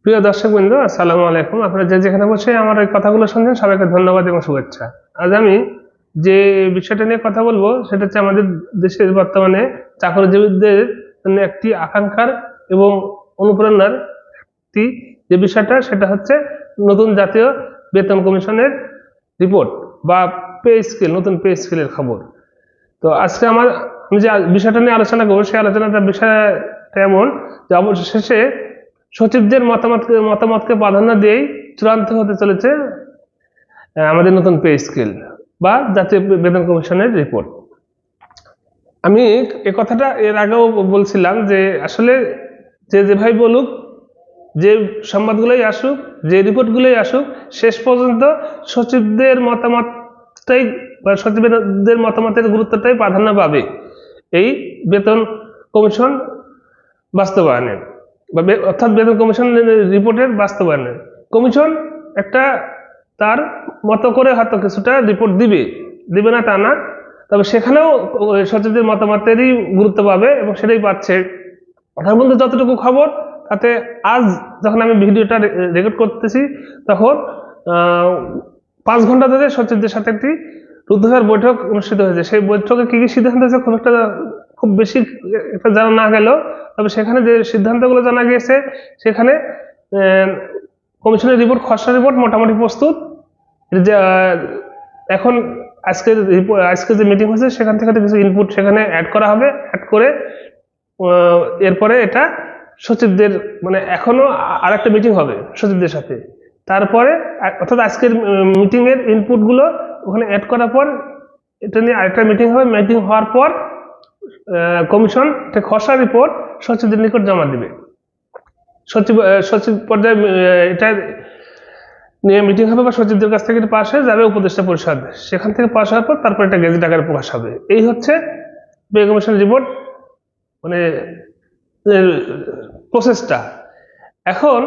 প্রিয় দর্শকবৃন্দ, আসসালামু আলাইকুম। আপনারা যে যেখানে বসে আমার এই কথাগুলো শুনছেন, সবাইকে ধন্যবাদ এবং শুভেচ্ছা। আজ আমি যে বিষয়টা নিয়ে কথা বলবো সেটা হচ্ছে আমাদের দেশের বর্তমানে চাকরিজীবীদের জন্য একটি আকাঙ্ক্ষার এবং অনুপ্রেরণার একটি যে বিষয়টা, সেটা হচ্ছে নতুন জাতীয় বেতন কমিশনের রিপোর্ট বা পে স্কেল, নতুন পে স্কেলের খবর। তো আজকে আমি যে বিষয়টা নিয়ে আলোচনা করবো, সেই আলোচনাটা বিষয়টা এমন যে অবশেষে সচিবদের মতামতকে প্রাধান্য দিয়েই চূড়ান্ত হতে চলেছে আমাদের নতুন পে স্কেল বা জাতীয় বেতন কমিশনের রিপোর্ট। আমি এ কথাটা এর আগেও বলছিলাম যে আসলে যেভাবে বলুক, যে সংবাদগুলোই আসুক, যে রিপোর্টগুলোই আসুক, শেষ পর্যন্ত সচিবদের মতামতটাই বা সচিবদের মতামতের গুরুত্বটাই প্রাধান্য পাবে এই বেতন কমিশন বাস্তবায়নে, অর্থাৎ বেতন কমিশন রিপোর্টের বাস্তবায়নে। কমিশন একটা তার মতো করে হয়তো কিছুটা রিপোর্ট দিবে না তা না, তবে সেখানেও সচিবদের মতামতেরই গুরুত্ব পাবে এবং সেটাই পাচ্ছে। তার মধ্যে যতটুকু খবর, তাতে আজ যখন আমি ভিডিওটা রেকর্ড করতেছি তখন 5 ঘন্টা ধরে সচিবদের সাথে একটি রুদ্ধভার বৈঠক অনুষ্ঠিত হয়েছে। সেই বৈঠকে কি কি সিদ্ধান্ত হয়েছে খুব বেশি একটা জানা না গেল, তবে সেখানে যে সিদ্ধান্তগুলো জানা গিয়েছে, সেখানে কমিশনের রিপোর্ট, খসড়া রিপোর্ট মোটামুটি প্রস্তুত। এখন আজকে যে মিটিং হয়েছে সেখান থেকে কিছু ইনপুট সেখানে অ্যাড করা হবে, অ্যাড করে এরপরে এটা সচিবদের, মানে এখনো আরেকটা মিটিং হবে সচিবদের সাথে। তারপরে অর্থাৎ আজকের মিটিং এর ইনপুট গুলো ওখানে অ্যাড করার পর এটা নিয়ে আরেকটা মিটিং হবে। মিটিং হওয়ার পর কমিশন খসড়া রিপোর্ট সচিবদের নিকট জমা দিবে। সচিব পর্যায়ে এটা নিয়ে মিটিং হবে বা সচিবদের কাছ থেকে পাশ হয়ে যাবে উপদেষ্টা পরিষদ, সেখান থেকে পাশ হওয়ার পর তারপর একটা গেজেট আকারে প্রকাশ হবে। এই হচ্ছে পে কমিশন রিপোর্ট, মানে প্রসেসটা। এখন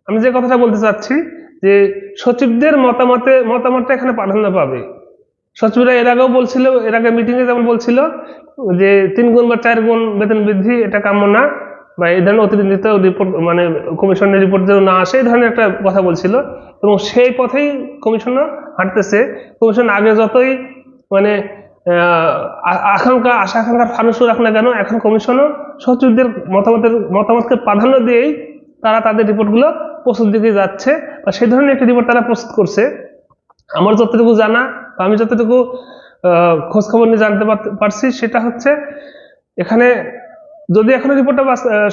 আমি যে কথাটা বলতে চাচ্ছি যে সচিবদের মতামতটা এখানে প্রাধান্য পাবে। সচিবরা এর আগে মিটিং এ যেমন বলছিল যে 3 গুণ বা 4 গুণ বেতন বৃদ্ধি এটা কাম্য না, বা এই ধরনের অতিরিক্ত রিপোর্ট, মানে কমিশনের রিপোর্ট যেন না আসে, এই ধরনের একটা কথা বলছিল এবং সেই পথেই কমিশনও হাঁটতেছে। কমিশন আগে যতই মানে আশা আকাঙ্ক্ষার ফানুস রাখ না কেন, এখন কমিশনও সচিবদের মতামতকে প্রাধান্য দিয়েই তারা তাদের রিপোর্টগুলো প্রস্তুত দিকে যাচ্ছে বা সেই ধরনের একটা রিপোর্ট তারা প্রস্তুত করছে। আমার যতটুকু জানা বা আমি যতটুকু খোঁজ খবর নিয়ে জানতে পারছি সেটা হচ্ছে, এখানে যদি এখনো রিপোর্টটা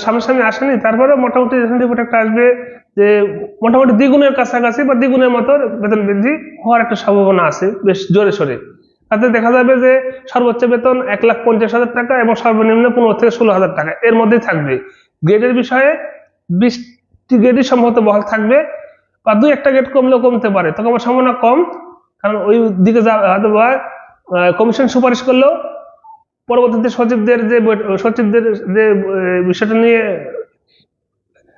সামনাসামনি আসেনি, তারপরে মোটামুটি যখন রিপোর্ট একটা আসবে যে মোটামুটি দ্বিগুণের কাছাকাছি বা দ্বিগুণের মতো বেতন বৃদ্ধি হওয়ার একটা সম্ভাবনা আছে বেশ জোরে সোরে। তাতে দেখা যাবে যে সর্বোচ্চ বেতন 1,50,000 টাকা এবং সর্বনিম্ন 15 থেকে 16,000 টাকা এর মধ্যেই থাকবে। গ্রেডের বিষয়ে 20টি গ্রেডই সম্ভবত বহাল থাকবে বা 2-1টা গ্রেড কমলেও কমতে পারে, তবে আমার সম্ভাবনা কম, কারণ ওই দিকে কমিশন সুপারিশ করলেও পরবর্তীতে সচিবদের যে বিষয়টা নিয়ে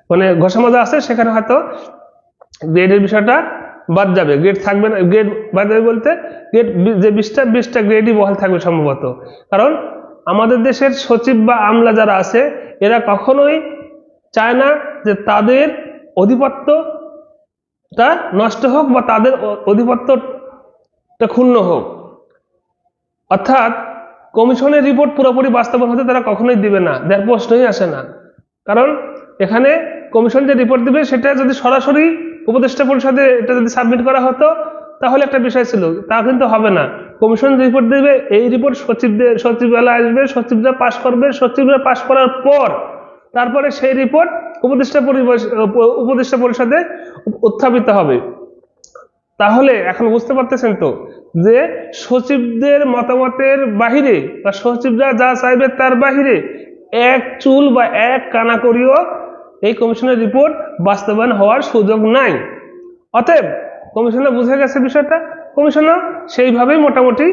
মানে ঘোষণা আছে, সেখানে হয়তো গ্রেডের বিষয়টা বাদ যাবে, গ্রেড থাকবে না। গ্রেড বাদ যাবে বলতে গ্রেড যে 20টা গ্রেডই বহাল থাকবে সম্ভবত। কারণ আমাদের দেশের সচিব বা আমলা যারা আছে, এরা কখনোই চায় না যে তাদের আধিপত্যটা নষ্ট হোক বা তাদের আধিপত্যটা ক্ষুণ্ণ হোক। অর্থাৎ কমিশনের রিপোর্ট পুরোপুরি বাস্তবায়ন হতে তারা কখনোই দিবে না, দেওয়ার প্রশ্নই আসে না। কারণ এখানে কমিশন যে রিপোর্ট দিবে সেটা যদি সরাসরি উপদেষ্টা পরিষদে এটা যদি সাবমিট করা হতো তাহলে একটা বিষয় ছিল, তা কিন্তু হবে না। কমিশন রিপোর্ট দিবে, এই রিপোর্ট সচিবালয়ে আসবে, সচিবরা পাশ করবে, সচিবরা পাশ করার পর তারপরে সেই রিপোর্ট উপদেষ্টা পরিষদে উত্থাপিত হবে। তাহলে এখন বুঝতে পারতেছেন তো যে সচিবদের মতামতের বাহিরে বা সচিবরা যা চাইবে তার বাহিরে এক চুল বা এক কানা করিও এই কমিশনের রিপোর্ট বাস্তবায়ন হওয়ার সুযোগ নাই। অতএব কমিশনার বুঝে গেছে বিষয়টা, কমিশনার সেইভাবেই মোটামুটি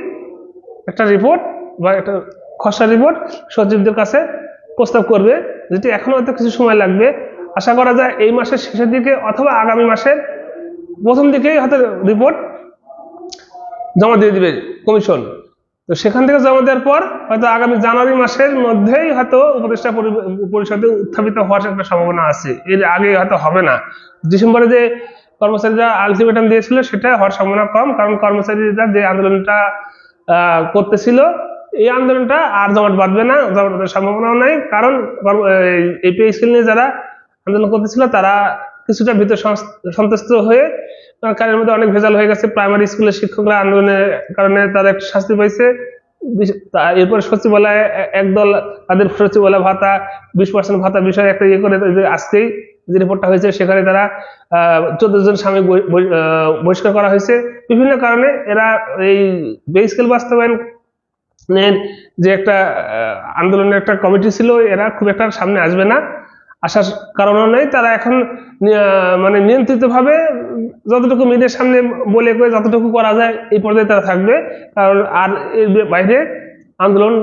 একটা রিপোর্ট বা একটা খসড়া রিপোর্ট সচিবদের কাছে প্রস্তাব করবে, যেটি এখনো হয়তো কিছু সময় লাগবে। আশা করা যায় এই মাসের শেষের দিকে অথবা আগামী মাসের প্রথম দিকেই হয়তো রিপোর্ট জমা দিয়ে দিবে কমিশন। তো সেখান থেকে জমা দেওয়ার পর হয়তো আগামী জানুয়ারি মাসের মধ্যেই হয়তো উপদেষ্টা পরিষদে উত্থাপিত হওয়ার একটা সম্ভাবনা আছে, এর আগে হয়তো হবে না। ডিসেম্বরে যে কর্মচারীরা আলটিমেটাম দিয়েছিল সেটা হওয়ার সম্ভাবনা কম, কারণ কর্মচারীরা যে আন্দোলনটা করতেছিল এই আন্দোলনটা আর জমাট বাঁধবে না, জমাট বাঁধার সম্ভাবনাও নাই, কারণ এই পে স্কেল নিয়ে যারা আন্দোলন করতেছিল তারা কিছুটা ভিতর সন্তুষ্ট হয়ে, কাজের মধ্যে অনেক ভেজাল হয়ে গেছে। প্রাইমারি স্কুলের শিক্ষকরা আন্দোলনের কারণে তারা একটু শাস্তি পাইছে। এরপরে সচিবালয়ে একদল তাদের সচিবালয় ভাতা 20% ভাতা বিষয়ে একটা ইয়ে করে আজকেই যে রিপোর্টটা হয়েছে সেখানে তারা 14 জন সাময়িক বহিষ্কার করা হয়েছে। বিভিন্ন কারণে এরা এই পে স্কেল বাস্তবায়নের যে একটা আন্দোলনের একটা কমিটি ছিল, এরা খুব একটা সামনে আসবে না, আসার কারণও নেই। তারা এখন মানে নিয়ন্ত্রিত ভাবে যতটুকু মিডিয়ার সামনে বলে করে যতটুকু করা যায় এই পর্যায়ে তারা থাকবে, কারণ আর এর বাইরে আন্দোলন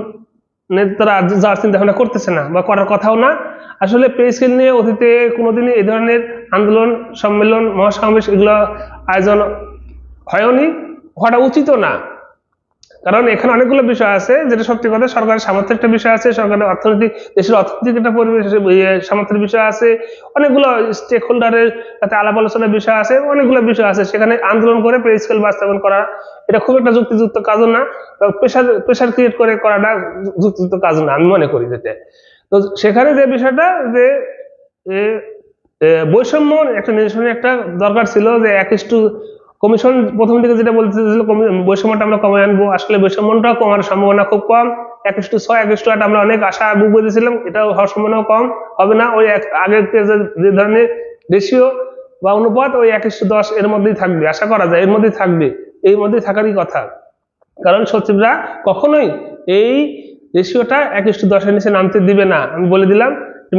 তারা যার চিন্তা ভাবনা করতেছে না বা করার কথাও না। আসলে পে স্কেল নিয়ে অতীতে কোনোদিনই এই ধরনের আন্দোলন, সম্মেলন, মহাসমাবেশ এগুলো আয়োজন হয়নি, হওয়াটা উচিতও না, কারণ এখানে অনেকগুলো বিষয় আছে যেটা সত্যি কথা। সরকারের সামর্থ্যের একটা বিষয় আছে, সরকারের অর্থনৈতিক, দেশের অর্থনৈতিক একটা পরিবেশ সামর্থ্যের বিষয় আছে, অনেকগুলো স্টেক হোল্ডারের সাথে আলাপ আলোচনার বিষয় আছে, অনেকগুলো বিষয় আছে। সেখানে আন্দোলন করে পে স্কেল বাস্তবায়ন করা এটা খুব একটা যুক্তিযুক্ত কাজও না, প্রেশার ক্রিয়েট করে করাটা যুক্তিযুক্ত কাজ না আমি মনে করি যেটা। তো সেখানে যে বিষয়টা যে বৈষম্য একটা নিরসনের একটা দরকার ছিল, যে 1:, কমিশন প্রথম দিকে যেটা বলতেছিল বৈষম্যটা আমরা কমে আনবো, আসলে বৈষম্যটা কমার সম্ভাবনা খুব কম। 1:6, 1:8 আমরা অনেক আশা বুক বেঁধেছিলাম, এটাও হওয়ার সম্ভাবনাও কম, হবে না। ওই আগের যে ধরনের রেশিও বা অনুপাত ওই 1:10 এর মধ্যেই থাকবে, আশা করা যায় এর মধ্যেই থাকবে, এই মধ্যেই থাকারই কথা। কারণ সচিবরা কখনোই এই রেশিওটা 1:10 এর নিচে নামতে দিবে না, আমি বলে দিলাম,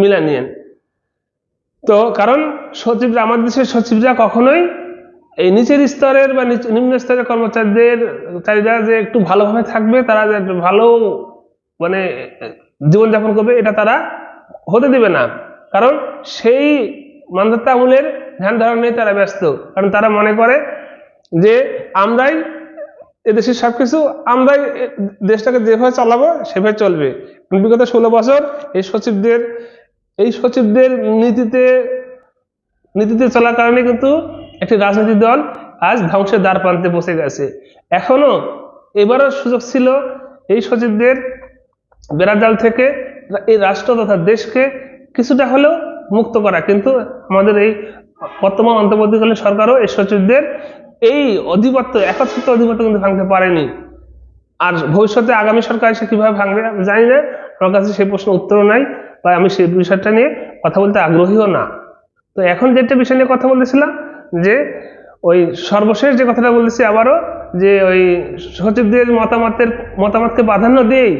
মিলা নিয়েন। তো কারণ সচিবরা, আমাদের দেশের সচিবরা কখনোই এই নিচের স্তরের বা নিম্ন স্তরের কর্মচারীরা যে একটু ভালোভাবে থাকবে, তারা যে ভালো মানে জীবনযাপন করবে, এটা তারা হতে দিবে না। কারণ সেই মানধাতা আমলের ধ্যান ধারণা নিয়ে তারা ব্যস্ত, কারণ তারা মনে করে যে আমরাই এদেশের সবকিছু, আমরাই দেশটাকে যেভাবে চালাবো সেভাবে চলবে। বিগত 16 বছর এই সচিবদের নীতিতে চলার কারণে কিন্তু একটি রাজনৈতিক দল আজ ধ্বংসের দ্বার প্রান্তে পৌঁছে গেছে। এখনো এবারও সুযোগ ছিল এই সচিবদের বেড়াজাল থেকে এই রাষ্ট্র তথা দেশকে কিছুটা হলেও মুক্ত করা, কিন্তু আমাদের এই বর্তমান অন্তর্বর্তীকালীন সরকারও এই সচিবদের এই অধিপত্য, একচ্ছত্র অধিপত্য কিন্তু ভাঙতে পারেনি। আর ভবিষ্যতে আগামী সরকার এসে কিভাবে ভাঙবে আমি জানি না, আমার কাছে সেই প্রশ্ন উত্তরও নাই, বা আমি সেই বিষয়টা নিয়ে কথা বলতে আগ্রহীও না। তো এখন যেটা বিষয় নিয়ে কথা বলতেছিলাম, যে ওই সর্বশেষ যে কথাটা বলতেছি আবারও, যে ওই সচিবদের মতামতকে প্রাধান্য দিয়েই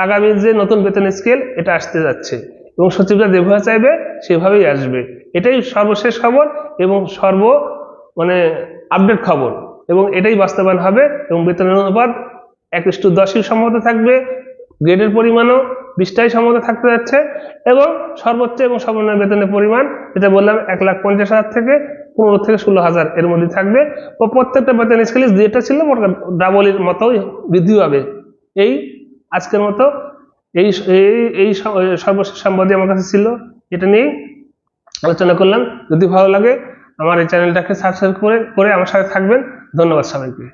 আগামী যে নতুন বেতন স্কেল এটা আসতে যাচ্ছে, এবং সচিবরা যেভাবে চাইবে সেভাবেই আসবে। এটাই সর্বশেষ খবর এবং আপডেট খবর, এবং এটাই বাস্তবায়ন হবে। এবং বেতনের অনুপাত 1:10 সম্ভবত থাকবে, গ্রেডের পরিমাণও 20টাই সম্ভবত থাকতে যাচ্ছে, এবং সর্বোচ্চ এবং সর্বনিম্ন বেতনের পরিমাণ যেটা বললাম 1,50,000 থেকে 15 থেকে 16,000 এর মধ্যে থাকবে। ও প্রত্যেকটা বেতন স্কেলে যেটা ছিল ডাবলের মতো বৃদ্ধি হবে। এই আজকের মতো এই সর্বশেষ সংবাদই আমার কাছে ছিল, এটা নিয়েই আলোচনা করলাম। যদি ভালো লাগে আমার এই চ্যানেলটাকে সাবস্ক্রাইব করে আমার সাথে থাকবেন। ধন্যবাদ সবাইকে।